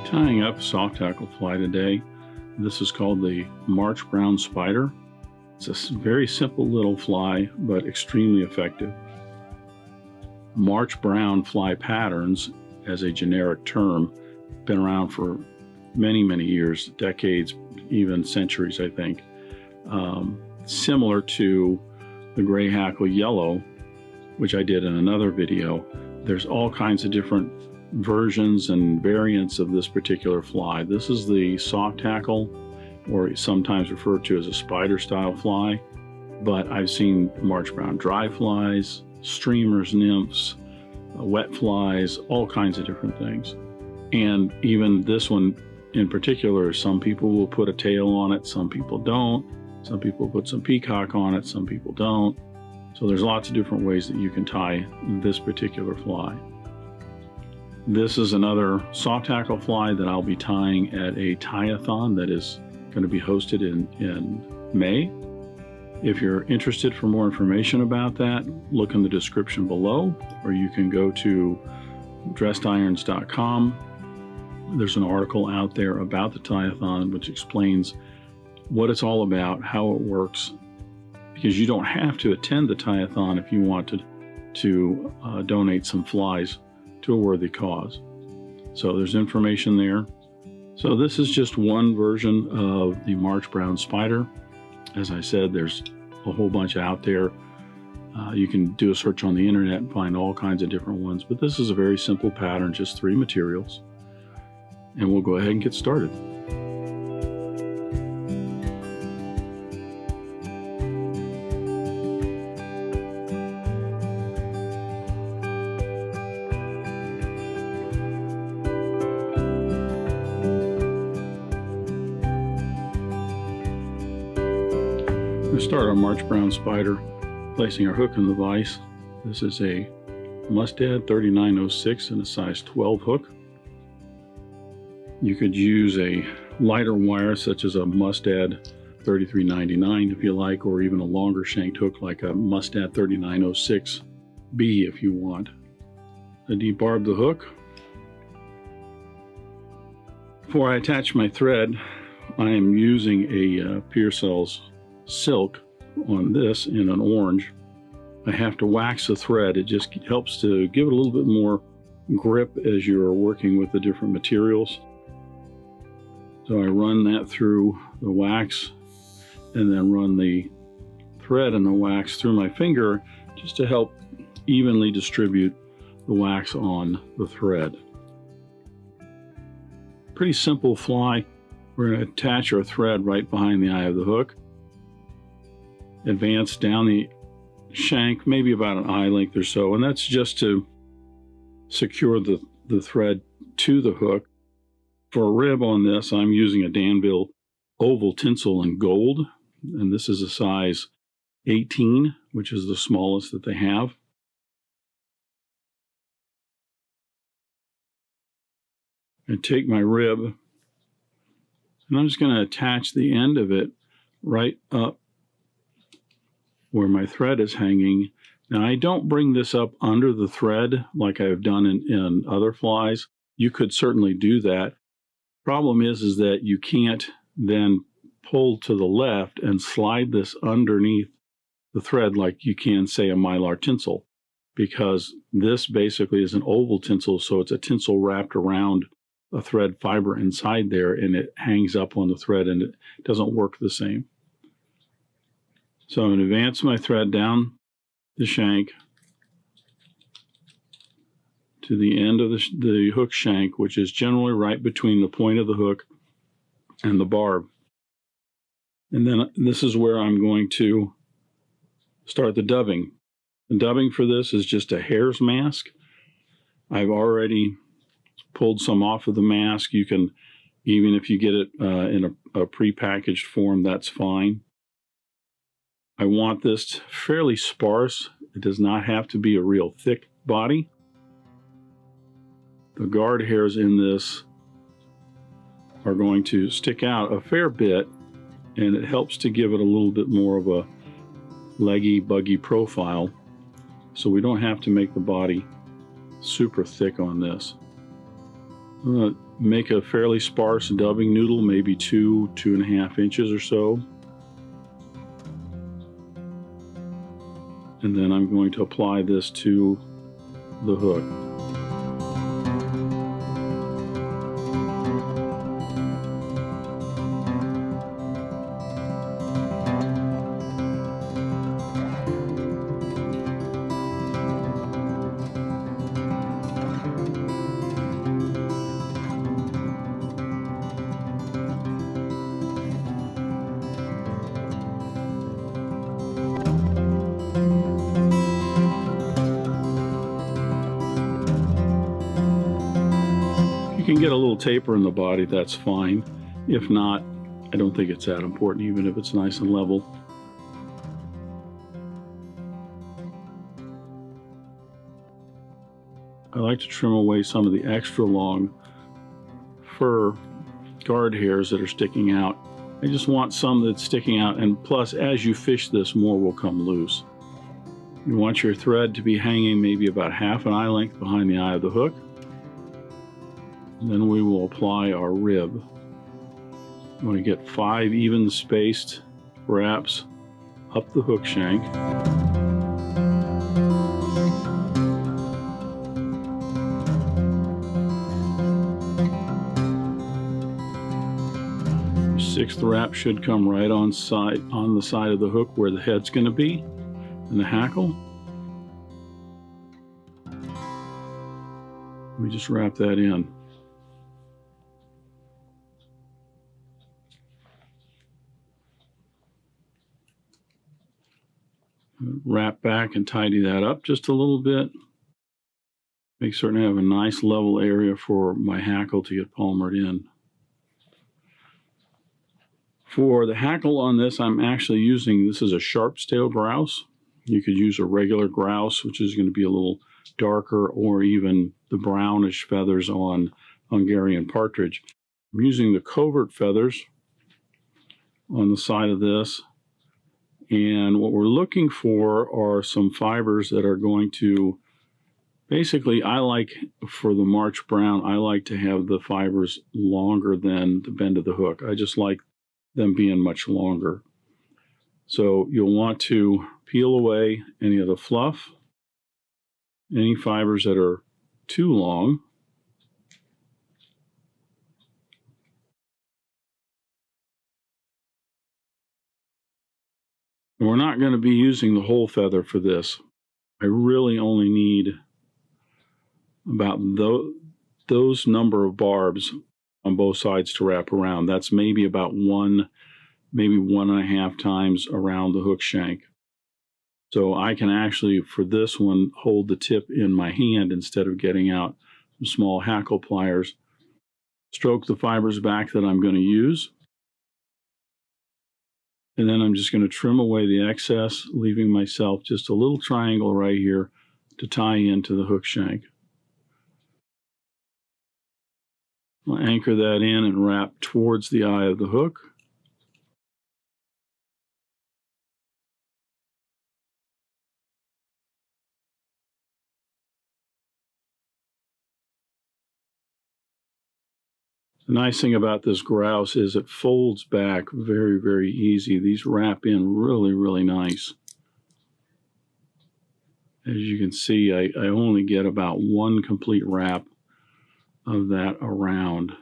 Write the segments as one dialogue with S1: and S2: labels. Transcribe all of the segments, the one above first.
S1: Tying up soft hackle fly today. This is called the March Brown Spider. It's a very simple little fly, but extremely effective. March Brown fly patterns, as a generic term, been around for many, many years, decades, even centuries, I think. Similar to the gray hackle yellow, which I did in another video. There's all kinds of different versions and variants of this particular fly. This is the soft hackle, or sometimes referred to as a spider style fly, but I've seen March Brown dry flies, streamers, nymphs, wet flies, all kinds of different things. And even this one in particular, some people will put a tail on it, some people don't. Some people put some peacock on it, some people don't. So there's lots of different ways that you can tie this particular fly. This is another soft hackle fly that I'll be tying at a tie-a-thon that is going to be hosted in May. If you're interested for more information about that, look in the description below, or you can go to dressedirons.com. There's an article out there about the tie-a-thon which explains what it's all about, how it works, because you don't have to attend the tie-a-thon if you want to donate some flies to a worthy cause. So there's information there. So this is just one version of the March Brown Spider. As I said, there's a whole bunch out there. You can do a search on the internet and find all kinds of different ones, but this is a very simple pattern, just 3 materials. And we'll go ahead and get started. We'll start our March Brown Spider, placing our hook in the vise. This is a Mustad 3906 and a size 12 hook. You could use a lighter wire such as a Mustad 3399 if you like, or even a longer shanked hook like a Mustad 3906B if you want. I debarb the hook. Before I attach my thread, I am using a Pearsall's silk on this in an orange. I have to wax the thread. It just helps to give it a little bit more grip as you're working with the different materials. So I run that through the wax and then run the thread and the wax through my finger just to help evenly distribute the wax on the thread. Pretty simple fly. We're going to attach our thread right behind the eye of the hook. Advance down the shank, maybe about an eye length or so, and that's just to secure the thread to the hook. For a rib on this, I'm using a Danville oval tinsel in gold, and this is a size 18, which is the smallest that they have. I take my rib, and I'm just going to attach the end of it right up where my thread is hanging. Now, I don't bring this up under the thread like I've done in other flies. You could certainly do that. Problem is that you can't then pull to the left and slide this underneath the thread like you can, say, a mylar tinsel, because this basically is an oval tinsel, so it's a tinsel wrapped around a thread fiber inside there, and it hangs up on the thread, and it doesn't work the same. So I'm going to advance my thread down the shank to the end of the hook shank, which is generally right between the point of the hook and the barb. And then this is where I'm going to start the dubbing. The dubbing for this is just a hare's mask. I've already pulled some off of the mask. You can, even if you get it in a pre-packaged form, that's fine. I want this fairly sparse. It does not have to be a real thick body. The guard hairs in this are going to stick out a fair bit, and it helps to give it a little bit more of a leggy, buggy profile, so we don't have to make the body super thick on this. I'm going to make a fairly sparse dubbing noodle, maybe 2.5 inches or so. And then I'm going to apply this to the hook. You can get a little taper in the body, that's fine. If not, I don't think it's that important, even if it's nice and level. I like to trim away some of the extra long fur guard hairs that are sticking out. I just want some that's sticking out, and plus, as you fish this, more will come loose. You want your thread to be hanging maybe about half an eye length behind the eye of the hook. And then we will apply our rib. I'm going to get 5 even spaced wraps up the hook shank. Your 6th wrap should come right on the side of the hook where the head's going to be, and the hackle. We just wrap that in. Wrap back and tidy that up just a little bit. Make certain I have a nice level area for my hackle to get palmered in. For the hackle on this, I'm actually using, this is a sharp-tailed grouse. You could use a regular grouse, which is going to be a little darker, or even the brownish feathers on Hungarian partridge. I'm using the Covert feathers on the side of this. And what we're looking for are some fibers that are going to, basically, I like, for the March Brown, I like to have the fibers longer than the bend of the hook. I just like them being much longer. So you'll want to peel away any of the fluff, any fibers that are too long. And we're not going to be using the whole feather for this. I really only need about those number of barbs on both sides to wrap around. That's maybe about 1, maybe 1.5 times around the hook shank. So I can actually, for this one, hold the tip in my hand instead of getting out some small hackle pliers. Stroke the fibers back that I'm going to use. And then I'm just going to trim away the excess, leaving myself just a little triangle right here to tie into the hook shank. I'll anchor that in and wrap towards the eye of the hook. The nice thing about this grouse is it folds back very, very easy. These wrap in really, really nice. As you can see, I only get about 1 complete wrap of that around.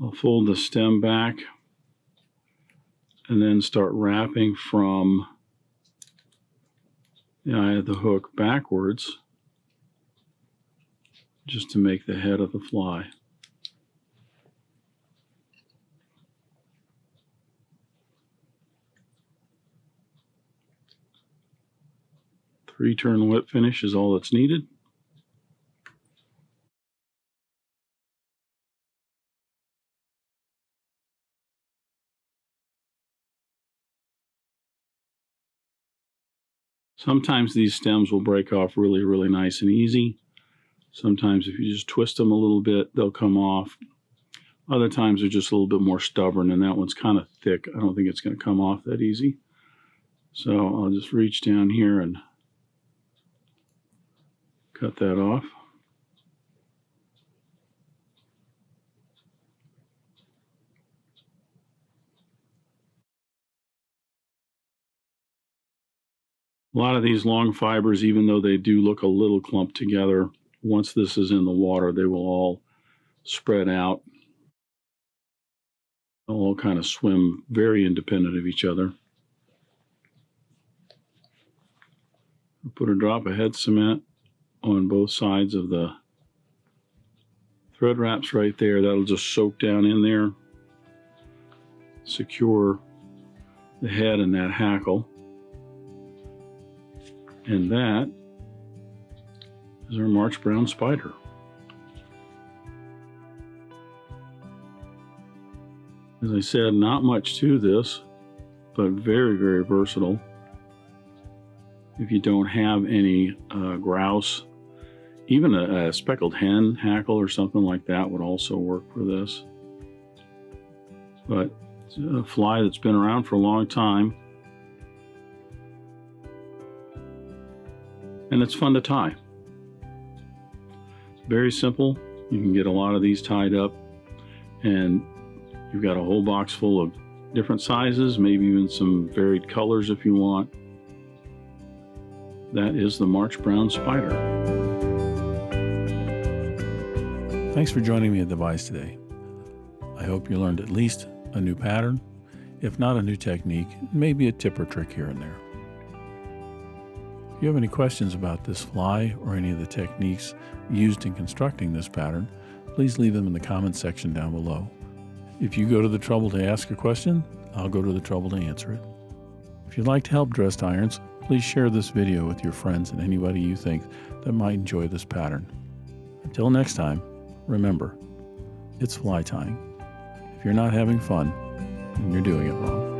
S1: I'll fold the stem back and then start wrapping from the eye of the hook backwards, just to make the head of the fly. Three-turn whip finish is all that's needed. Sometimes these stems will break off really, really nice and easy. Sometimes if you just twist them a little bit, they'll come off. Other times they're just a little bit more stubborn, and that one's kind of thick. I don't think it's going to come off that easy. So I'll just reach down here and cut that off. A lot of these long fibers, even though they do look a little clumped together, once this is in the water, they will all spread out. They'll all kind of swim very independent of each other. Put a drop of head cement on both sides of the thread wraps right there. That'll just soak down in there, secure the head and that hackle. And that is our March brown spider. As I said, not much to this, but very, very versatile. If you don't have any grouse, even a speckled hen hackle or something like that would also work for this. But it's a fly that's been around for a long time. And it's fun to tie. It's very simple. You can get a lot of these tied up, and you've got a whole box full of different sizes, maybe even some varied colors if you want. That is the March brown spider. Thanks for joining me at the Vise today. I hope you learned at least a new pattern, if not a new technique, maybe a tip or trick here and there. If you have any questions about this fly or any of the techniques used in constructing this pattern, please leave them in the comments section down below. If you go to the trouble to ask a question, I'll go to the trouble to answer it. If you'd like to help dressed irons, please share this video with your friends and anybody you think that might enjoy this pattern. Until next time, remember, it's fly tying. If you're not having fun, then you're doing it wrong.